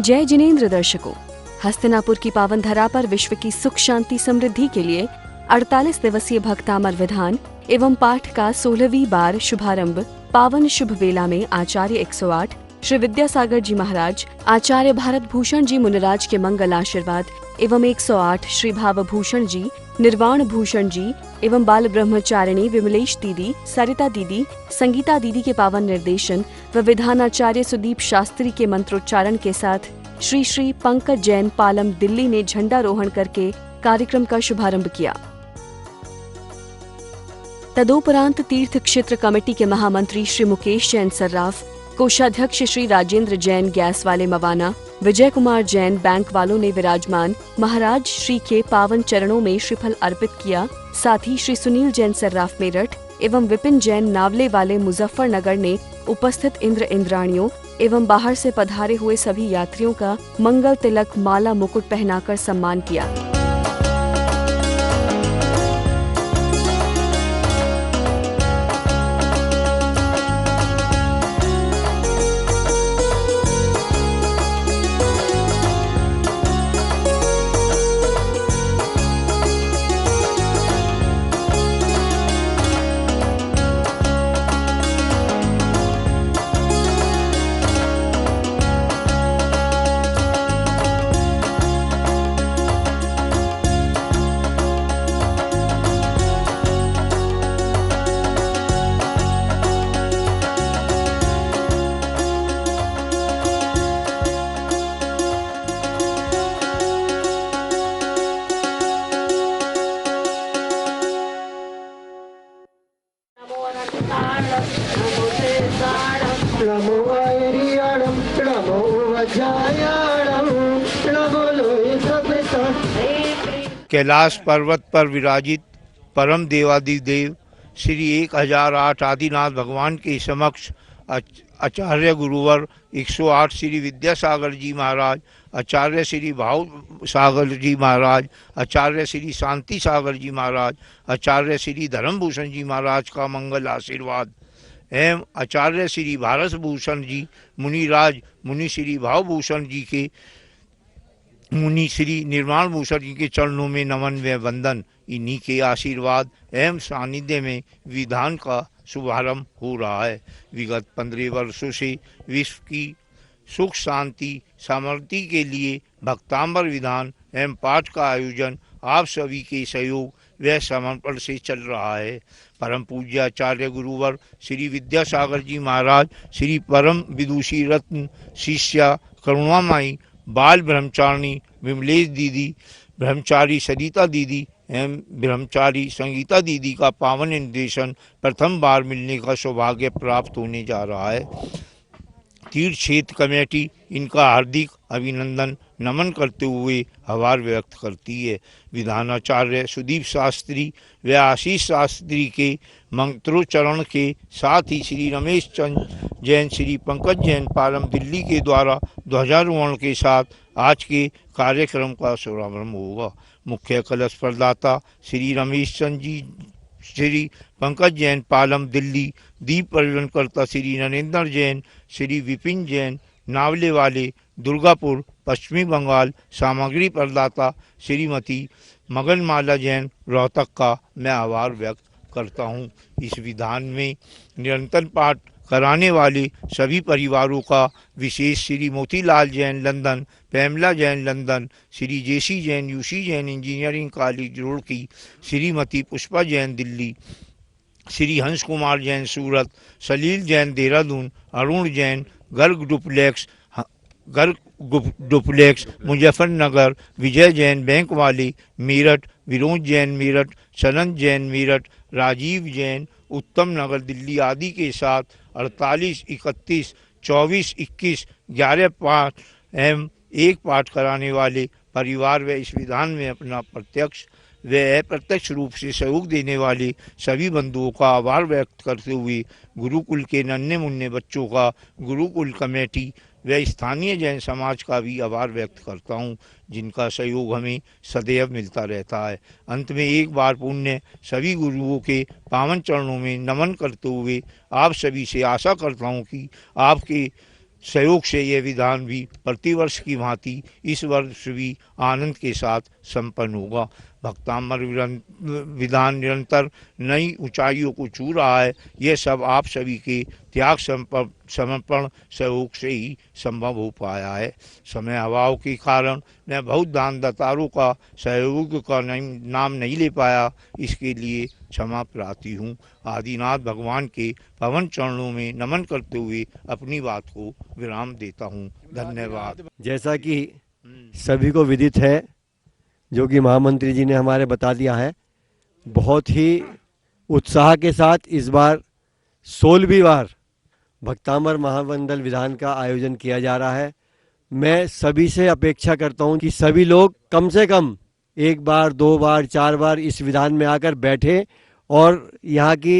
जय जिनेंद्र दर्शकों, हस्तिनापुर की पावन धरा पर विश्व की सुख शांति समृद्धि के लिए 48 दिवसीय भक्तामर विधान एवं पाठ का 16वीं बार शुभारंभ पावन शुभ वेला में आचार्य 108 श्री विद्यासागर जी महाराज, आचार्य भारत भूषण जी मुनिराज के मंगल आशीर्वाद एवं 108 श्री भावभूषण जी, निर्वाण भूषण जी एवं बाल ब्रह्मचारिणी विमलेश दीदी, सरिता दीदी, संगीता दीदी के पावन निर्देशन व विधानाचार्य सुदीप शास्त्री के मंत्रोच्चारण के साथ श्री श्री पंकज जैन पालम दिल्ली ने झंडारोहण करके कार्यक्रम का शुभारंभ किया। तदोपरांत तीर्थ क्षेत्र कमेटी के महामंत्री श्री मुकेश जैन सर्राफ, कोषाध्यक्ष श्री राजेंद्र जैन गैस वाले मवाना, विजय कुमार जैन बैंक वालों ने विराजमान महाराज श्री के पावन चरणों में श्रीफल अर्पित किया। साथ ही श्री सुनील जैन सर्राफ मेरठ एवं विपिन जैन नावले वाले मुजफ्फरनगर ने उपस्थित इंद्र इंद्राणियों एवं बाहर से पधारे हुए सभी यात्रियों का मंगल तिलक माला मुकुट पहनाकर सम्मान किया। कैलाश पर्वत पर विराजित परम देवादिदेव श्री 1008 आदिनाथ भगवान के समक्ष आचार्य गुरुवर 108 श्री विद्यासागर जी महाराज, आचार्य श्री भाव सागर जी महाराज, आचार्य श्री शांति सागर जी महाराज, आचार्य श्री धर्मभूषण जी महाराज का मंगल आशीर्वाद एवं आचार्य श्री भारत भूषण जी मुनिराज, मुनि श्री भावभूषण जी के मुनि श्री निर्वाण भूषण जी के चरणों में नमन व वंदन। इन्हीं के आशीर्वाद एवं सानिध्य में विधान का शुभारंभ हो रहा है। विगत 15 वर्षों से विश्व की सुख शांति समृद्धि के लिए भक्तांबर विधान एवं पाठ का आयोजन आप सभी के सहयोग व समर्पण से चल रहा है। परम पूज्य आचार्य गुरुवर श्री विद्यासागर जी महाराज, श्री परम विदुषी रत्न शिष्या करुणामाई, बाल ब्रह्मचारिणी विमलेश दीदी, ब्रह्मचारी सरिता दीदी एवं ब्रह्मचारी संगीता दीदी का पावन निर्देशन प्रथम बार मिलने का सौभाग्य प्राप्त होने जा रहा है। तीर्थ क्षेत्र कमेटी इनका हार्दिक अभिनंदन नमन करते हुए आभार व्यक्त करती है। विधानाचार्य सुदीप शास्त्री व आशीष शास्त्री के मंत्रोच्चारण के साथ ही श्री रमेश चंद्र जैन, श्री पंकज जैन पालम दिल्ली के द्वारा ध्वजारोहण के साथ आज के कार्यक्रम का शुभारंभ होगा। मुख्य कलश प्रदाता श्री रमेश चंद्र जी, श्री पंकज जैन पालम दिल्ली, दीप प्रज्वलनकर्ता श्री नरेंद्र जैन, श्री विपिन जैन नावले वाले दुर्गापुर पश्चिमी बंगाल, सामग्री प्रदाता श्रीमती मगनमाला जैन रोहतक का मैं आभार व्यक्त करता हूँ। इस विधान में निरंतर पाठ कराने वाले सभी परिवारों का विशेष Shri Motilal Jain London, Pamela Jain London, Shri J C Jain U C Jain engineering college Roorkee, Shrimati Pushpa Jain Delhi, Shri Hans Kumar Jain Surat, Salil Jain Dehradun, Arun Jain Garg duplex Muzaffarnagar, Vijay Jain bank वाले मेरठ, विनोद जैन मेरठ, सनंद जैन मेरठ, राजीव जैन उत्तम नगर दिल्ली आदि के साथ 48, 31, 24, 21, 11 पाठ एवं एक पाठ कराने वाले परिवार व इस विधान में अपना प्रत्यक्ष व अप्रत्यक्ष रूप से सहयोग देने वाले सभी बंधुओं का आभार व्यक्त करते हुए गुरुकुल के नन्हे मुन्ने बच्चों का, गुरुकुल कमेटी व स्थानीय जैन समाज का भी आभार व्यक्त करता हूँ, जिनका सहयोग हमें सदैव मिलता रहता है। अंत में एक बार पुण्य सभी गुरुओं के पावन चरणों में नमन करते हुए आप सभी से आशा करता हूँ कि आपके सहयोग से यह विधान भी प्रतिवर्ष की भांति इस वर्ष भी आनंद के साथ संपन्न होगा। भक्तामर विधान निरंतर नई ऊंचाइयों को छू रहा है। यह सब आप सभी के त्याग समर्पण सहयोग से ही संभव हो पाया है। समय अभाव के कारण मैं बहुत दानदातारों का सहयोग का नाम नहीं ले पाया, इसके लिए क्षमा प्रार्थी हूँ। आदिनाथ भगवान के पवन चरणों में नमन करते हुए अपनी बात को विराम देता हूँ। धन्यवाद। जैसा कि सभी को विदित है, जो कि महामंत्री जी ने हमारे बता दिया है, बहुत ही उत्साह के साथ इस बार 16वीं बार भक्तामर महामंडल विधान का आयोजन किया जा रहा है। मैं सभी से अपेक्षा करता हूं कि सभी लोग कम से कम 1 बार 2 बार 4 बार इस विधान में आकर बैठे और यहाँ की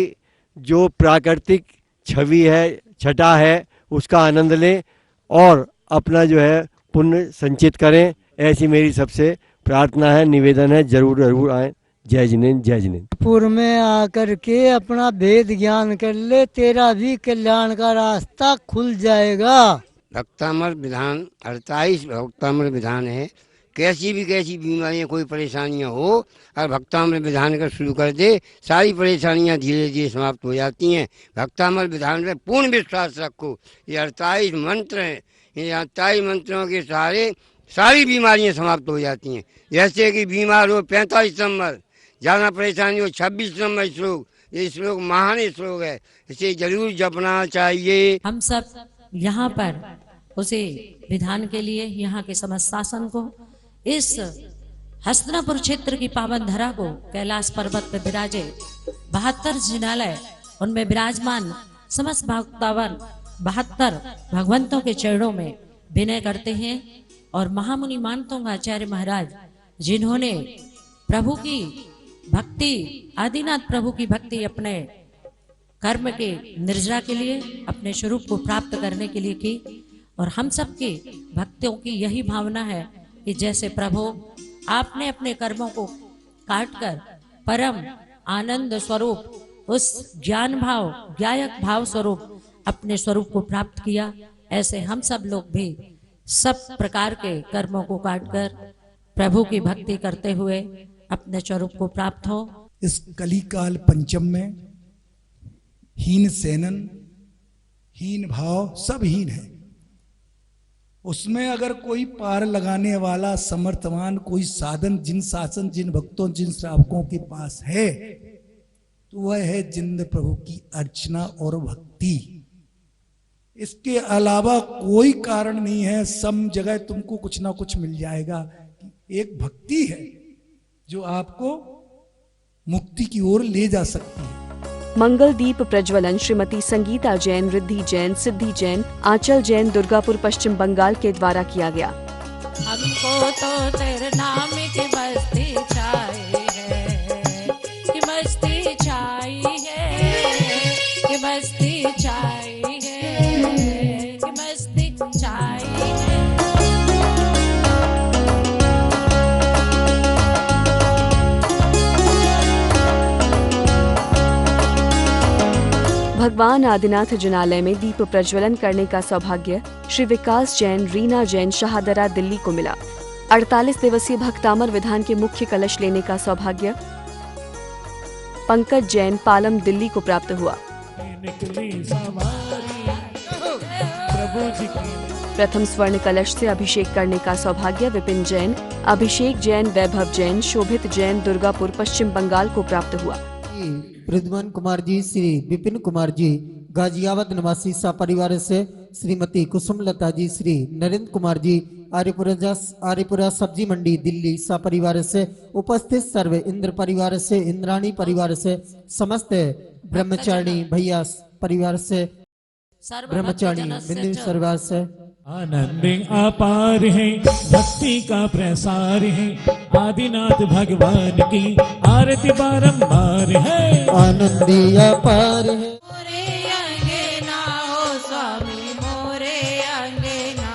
जो प्राकृतिक छवि है, छटा है, उसका आनंद लें और अपना जो है पुण्य संचित करें। ऐसी मेरी सबसे प्रार्थना है, निवेदन है। जरूर जरूर आए। जय जिनेन्द्र, जय जिनेन्द्र। पूर्व में आकर के अपना वेद ज्ञान कर ले, तेरा भी कल्याण का रास्ता खुल जाएगा। भक्तामर विधान 48 भक्तामर विधान है। कैसी बीमारियां, कोई परेशानियां हो, और भक्तामर विधान का शुरू कर दे, सारी परेशानियां धीरे धीरे समाप्त हो जाती हैं। भक्तामर विधान में पूर्ण विश्वास रखो। ये 48 मंत्र हैं, ये 48 मंत्रों के सहारे सारी बीमारियां समाप्त हो जाती हैं। जैसे कि बीमार हो 45 नंबर, ज़्यादा परेशानी हो 26 नंबर श्लोक। ये श्लोक महान श्लोक है, इसे जरूर जपना चाहिए। हम सब यहाँ पर उसे विधान के लिए, यहाँ के समस्त शासन को, इस हस्तिनापुर क्षेत्र की पावन धरा को, कैलाश पर्वत पर विराजे 72 जिनालय, उनमें विराजमान समस्त भक्तावर 72 भगवंतों के चरणों में विनय करते हैं। और महामुनि मानतों का आचार्य महाराज, जिन्होंने प्रभु की भक्ति, आदिनाथ प्रभु की भक्ति अपने कर्म के निर्जरा के लिए, अपने स्वरूप को प्राप्त करने के लिए की। और हम सब के भक्तों की यही भावना है कि जैसे प्रभु आपने अपने कर्मों को काटकर परम आनंद स्वरूप, उस ज्ञान भाव, ज्ञायक भाव स्वरूप अपने स्वरूप को प्राप्त किया, ऐसे हम सब लोग भी सब प्रकार के कर्मों को काटकर प्रभु की भक्ति करते हुए अपने स्वरूप को प्राप्त हो। इस कलिकाल पंचम में हीन सेनन, हीन भाव, सब हीन है। उसमें अगर कोई पार लगाने वाला समर्थवान कोई साधन जिन शासन, जिन भक्तों, जिन श्रावकों के पास है, तो वह है जिंद प्रभु की अर्चना और भक्ति। इसके अलावा कोई कारण नहीं है। सब जगह तुमको कुछ ना कुछ मिल जाएगा। एक भक्ति है जो आपको मुक्ति की ओर ले जा सकती है। मंगल दीप प्रज्वलन श्रीमती संगीता जैन, रिद्धि जैन, सिद्धि जैन, आंचल जैन, दुर्गापुर, पश्चिम बंगाल के द्वारा किया गया। हमको तो तेरे नाम की मस्ती चाहिए, कि मस्ती चाहिए, कि मस्ती चाहिए, कि मस्ती चाहिए। भगवान आदिनाथ जिनालय में दीप प्रज्वलन करने का सौभाग्य श्री विकास जैन, रीना जैन, शाहदरा, दिल्ली को मिला। 48 दिवसीय भक्तामर विधान के मुख्य कलश लेने का सौभाग्य पंकज जैन, पालम, दिल्ली को प्राप्त हुआ। प्रथम स्वर्ण कलश से अभिषेक करने का सौभाग्य विपिन जैन, अभिषेक जैन, वैभव जैन, शोभित जैन, दुर्गापुर, पश्चिम बंगाल को प्राप्त हुआ। प्रद्युमन कुमार जी, श्री विपिन कुमार जी, गाजियाबाद निवासी सपरिवार से, श्रीमती कुसुमलता जी, श्री नरेंद्र कुमार जी, आर्यपुरा सब्जी मंडी, दिल्ली सपरिवार से उपस्थित सर्व इंद्र परिवार से, इंद्राणी परिवार से, समस्त ब्रह्मचारिणी भैया परिवार से, ब्रह्मचारिणी बिंदु परिवार से। आनंद अपार है, भक्ति का प्रसार है, आदिनाथ भगवान की आरती बारंबार है। आनंद अपार है। मोरे अंगना हो स्वामी, मोरे अंगना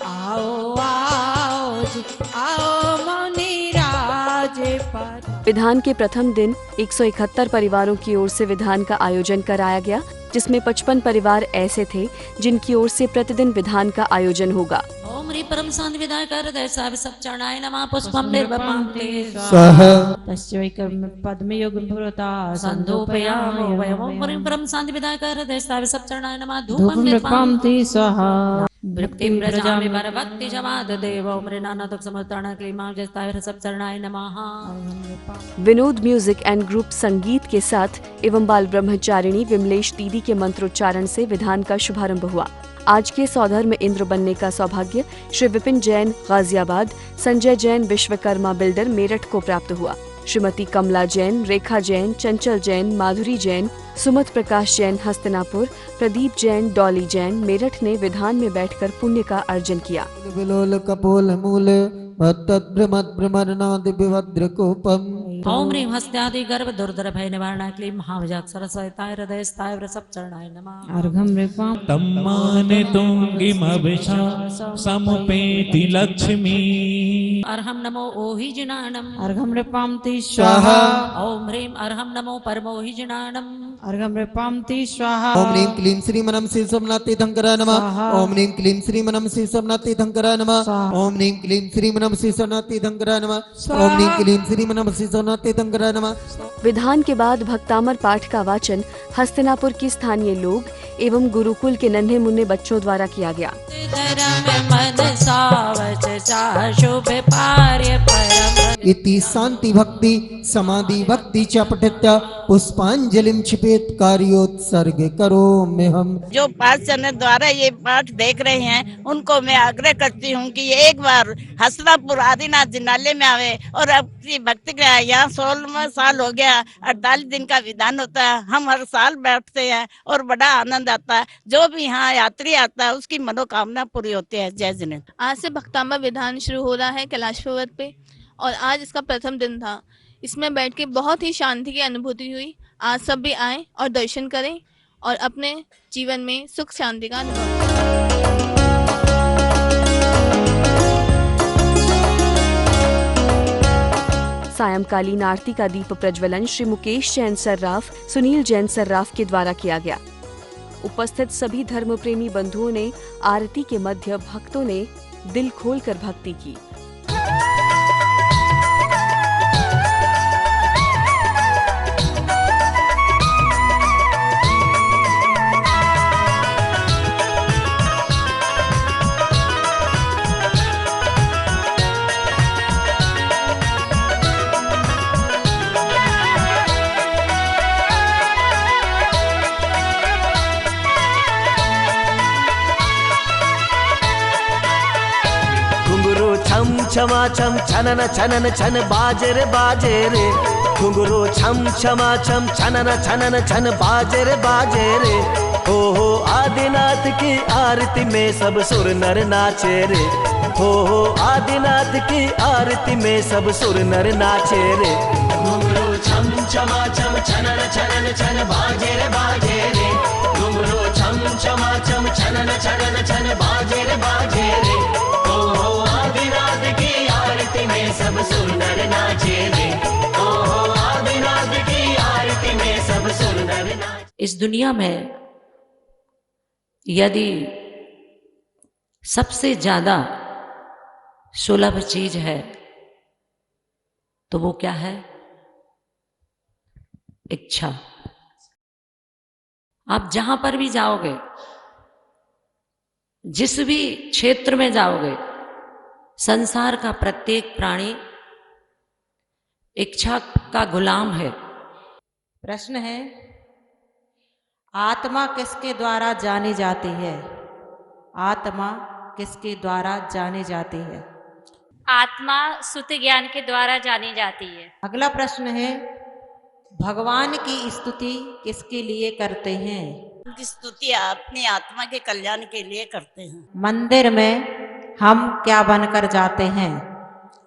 आओ आओ जी, आओ मौनी राज पर। विधान के प्रथम दिन 171 परिवारों की ओर से विधान का आयोजन कराया गया। जिसमें 55 परिवार ऐसे थे जिनकी ओर से प्रतिदिन विधान का आयोजन होगा। ओम ह्रीं परम शांति विधाय कर दैसा सब चरणाय नमः पुष्पम निर्वपं ते स्वाहा तस्यैकं पद्मयुग भूता संधूपयामि वयम्। ओम ह्रीं परम शांति विधाय कर दैसा सब चरणाय नमः धूपं निर्वपं ते स्वाहा भक्तिं प्रजामि भक्ति जमाद देव। ओम ह्रीं नानातक समर्तन क्लीमा जस्ताय सब चरणाय नमः। विनोद म्यूजिक एंड ग्रुप संगीत के साथ एवं बाल ब्रह्मचारिणी विमलेश दीदी के मंत्रोच्चारण से विधान का शुभारंभ हुआ। आज के सौधर में इंद्र बनने का सौभाग्य श्री विपिन जैन गाजियाबाद, संजय जैन विश्वकर्मा बिल्डर मेरठ को प्राप्त हुआ। श्रीमती कमला जैन, रेखा जैन, चंचल जैन, माधुरी जैन, सुमत प्रकाश जैन हस्तिनापुर, प्रदीप जैन, डॉली जैन मेरठ ने विधान में बैठकर पुण्य का अर्जन किया। विलोल कपोल मूल भ्रमरनाद विभद्रकोपम। ओम ह्रीं हस्त्यादि गर्भ दुर्धर भय निवारणाय क्लीं महाविजाक्षर सहिताय हृदयस्थाय वृषभ चरणाय नमः। अर्घं नृपां तम्माने तुंगिमभिषा समुपेति लक्ष्मी। अर्हं नमो ओहि जिनानम। अर्घं नृपां ते स्वाहा ओम ह्रीं अर्हं नमो परमोहि जिनानम। अर्घं नृपां ते स्वाहा। ओम ह्रीं क्लीं श्रीमनं श्री सोमनाथ धंकरा नमः। ओम ह्रीं क्लीं श्रीमनं श्री सोमनाथ धंकरा नमः। ओम ह्रीं क्लीं श्रीमनं श्री सोमनाथ धंकरा नमः। ओम ह्रीं क्लीं श्रीमनं श्री सोमनाथ धंकरा नमः। विधान के बाद भक्तामर पाठ का वाचन हस्तिनापुर के स्थानीय लोग एवं गुरुकुल के नन्हे मुन्ने बच्चों द्वारा किया गया। इति शांति भक्ति समाधि भक्ति च पठित्य पुष्पांजलिं क्षिपेत कार्योत्सर्ग करोमि हम। जो पाठ चरण द्वारा ये पाठ देख रहे हैं उनको मैं आग्रह करती हूँ कि ये एक बार हस्तिनापुर आदिनाथ जिनालय में आवे और अपनी भक्ति के यहाँ 16वां साल हो गया। 48 दिन का विधान होता है। हम हर साल बैठते हैं और बड़ा आनंद आता है। जो भी यहाँ यात्री आता है उसकी मनोकामना पूरी होती है। जय जिनेन्द्र। आज से भक्तांबा विधान शुरू हो रहा है कैलाश पर्वत पे और आज इसका प्रथम दिन था। इसमें बैठ के बहुत ही शांति की अनुभूति हुई। आज सब भी आएं और दर्शन करें और अपने जीवन में सुख शांति का अनुभव करें। सायंकालीन आरती का दीप प्रज्वलन श्री मुकेश जैन सर्राफ, सुनील जैन सर्राफ के द्वारा किया गया। उपस्थित सभी धर्म प्रेमी बंधुओं ने आरती के मध्य भक्तों ने दिल खोलकर भक्ति की। छमा छम छनन छनन छन बाजे रे घुंघरू छम छमा छम छनन छनन छन बाजे रे हो आदिनाथ की आरती में सब सुर नर नाचे रे। हो आदिनाथ की आरती में सब सुर नर नाचे रे। घुंघरू छम छमा छम छनन छनन छन बाजे रे घुंघरू छम छमा छम छनन छनन छन बाजे रे हो आदिनाथ की आरती में सब सुर नर नाचे रे। ओ आदिनाथ की आरती में सब सुर नर नाचे। इस दुनिया में यदि सबसे ज्यादा सुलभ चीज है तो वो क्या है? इच्छा। आप जहां पर भी जाओगे, जिस भी क्षेत्र में जाओगे, संसार का प्रत्येक प्राणी इच्छा का गुलाम है। प्रश्न है, आत्मा किसके द्वारा जानी जाती है? आत्मा किसके द्वारा जानी जाती है? आत्मा स्तुति ज्ञान के द्वारा जानी जाती है। अगला प्रश्न है, भगवान की स्तुति किसके लिए करते हैं? उनकी स्तुति अपनी आत्मा के कल्याण के लिए करते हैं। मंदिर में हम क्या बनकर जाते हैं?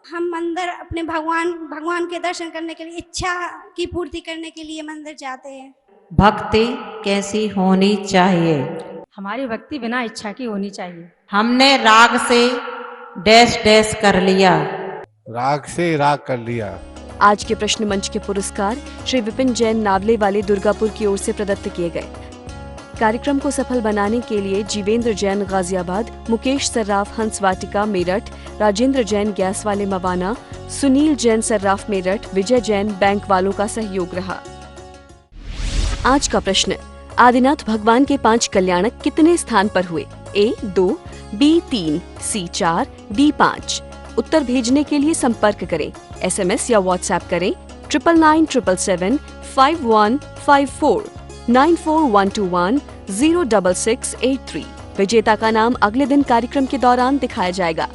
हम मंदिर अपने भगवान के दर्शन करने के लिए, इच्छा की पूर्ति करने के लिए मंदिर जाते हैं। भक्ति कैसी होनी चाहिए? हमारी भक्ति बिना इच्छा की होनी चाहिए। हमने राग से डैश डैश कर लिया। राग से राग कर लिया। आज के प्रश्न मंच के पुरस्कार श्री विपिन जैन नावले वाले दुर्गापुर की ओर से प्रदत्त किए गए। कार्यक्रम को सफल बनाने के लिए जीवेंद्र जैन गाजियाबाद, मुकेश सर्राफ हंस वाटिका मेरठ, राजेंद्र जैन गैस वाले मवाना, सुनील जैन सर्राफ मेरठ, विजय जैन बैंक वालों का सहयोग रहा। आज का प्रश्न, आदिनाथ भगवान के 5 कल्याणक कितने स्थान पर हुए? A 2, B 3, C 4, D 5। उत्तर भेजने के लिए संपर्क करें। SMS या WhatsApp करें 999777 5154 94121 06683। विजेता का नाम अगले दिन कार्यक्रम के दौरान दिखाया जाएगा।